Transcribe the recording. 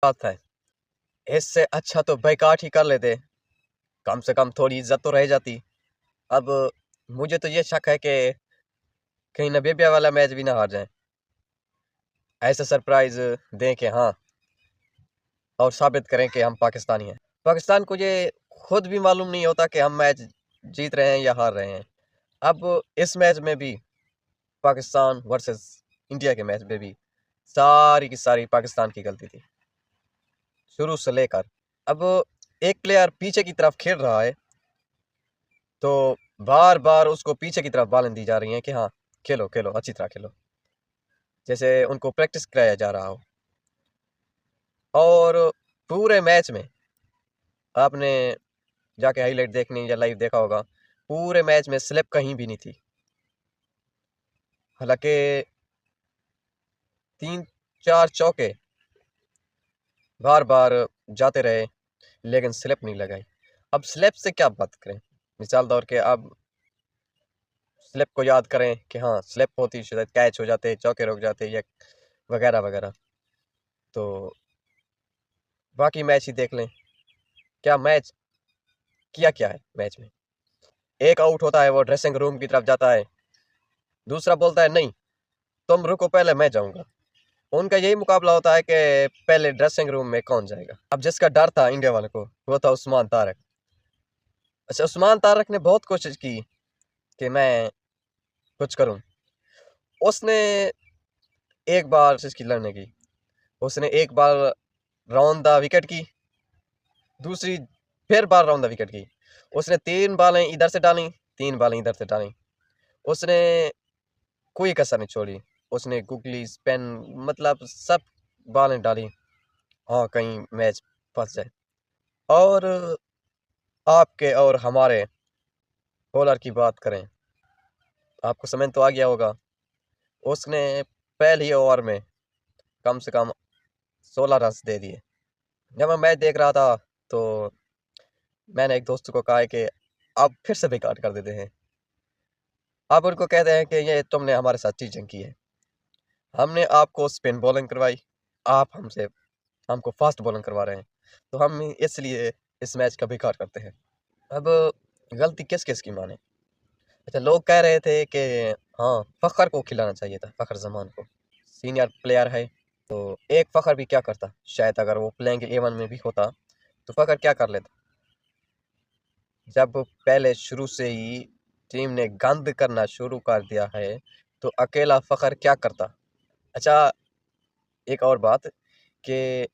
बात है, इससे अच्छा तो बैकाट ही कर लेते, कम से कम थोड़ी इज्जत तो रह जाती। अब मुझे तो ये शक है कि कहीं नामीबिया वाला मैच भी ना हार जाए, ऐसा सरप्राइज दें कि हाँ, और साबित करें कि हम पाकिस्तानी हैं। पाकिस्तान को ये खुद भी मालूम नहीं होता कि हम मैच जीत रहे हैं या हार रहे हैं। अब इस मैच में भी पाकिस्तान वर्सेस इंडिया के मैच में भी सारी की सारी पाकिस्तान की गलती थी, शुरू से लेकर। अब एक प्लेयर पीछे की तरफ खेल रहा है तो बार बार उसको पीछे की तरफ बॉलें दी जा रही हैं कि हाँ, खेलो खेलो, अच्छी तरह खेलो, जैसे उनको प्रैक्टिस कराया जा रहा हो। और पूरे मैच में आपने जाके हाईलाइट देखनी या लाइव देखा होगा, पूरे मैच में स्लिप कहीं भी नहीं थी। हालांकि 3-4 चौके बार बार जाते रहे लेकिन स्लिप नहीं लगाई। अब स्लिप से क्या बात करें, मिसाल तौर के अब स्लिप को याद करें कि हाँ, स्लिप होती शायद कैच हो जाते, चौके रुक जाते या वगैरह वगैरह। तो बाकी मैच ही देख लें, क्या मैच किया क्या है मैच में। एक आउट होता है, वो ड्रेसिंग रूम की तरफ जाता है, दूसरा बोलता है नहीं तुम रुको पहले मैं जाऊंगा। उनका यही मुकाबला होता है कि पहले ड्रेसिंग रूम में कौन जाएगा। अब जिसका डर था इंडिया वाले को वो था उस्मान तारक। अच्छा, उस्मान तारक ने बहुत कोशिश की कि मैं कुछ करूं। उसने एक बार इसकी लड़ने की, उसने एक बार राउंड द विकेट की, दूसरी फिर बार राउंड द विकेट की। उसने 3 बालें इधर से डाली, 3 बालें इधर से डाली। उसने कोई कसर नहीं छोड़ी। उसने गुगली स्पेन मतलब सब बालें डाली, हाँ कहीं मैच फंस जाए। और आपके और हमारे बॉलर की बात करें, आपको समझ तो आ गया होगा, उसने पहले ही ओवर में कम से कम 16 रन दे दिए। जब मैं मैच देख रहा था तो मैंने एक दोस्त को कहा है कि आप फिर से बेकार कर देते हैं। आप उनको कहते हैं कि ये तुमने हमारे साथ चीटिंग की है, हमने आपको स्पिन बॉलिंग करवाई, आप हमको फास्ट बॉलिंग करवा रहे हैं, तो हम इसलिए इस मैच का बेकार करते हैं। अब गलती किस किस की माने। अच्छा, लोग कह रहे थे कि हाँ, फ़खर को खिलाना चाहिए था, फ़खर जमान को, सीनियर प्लेयर है। तो एक फ़खर भी क्या करता, शायद अगर वो प्लेइंग 11 में भी होता तो फ़खर क्या कर लेता। जब पहले शुरू से ही टीम ने गंद करना शुरू कर दिया है तो अकेला फ़खर क्या करता। अच्छा, एक और बात कि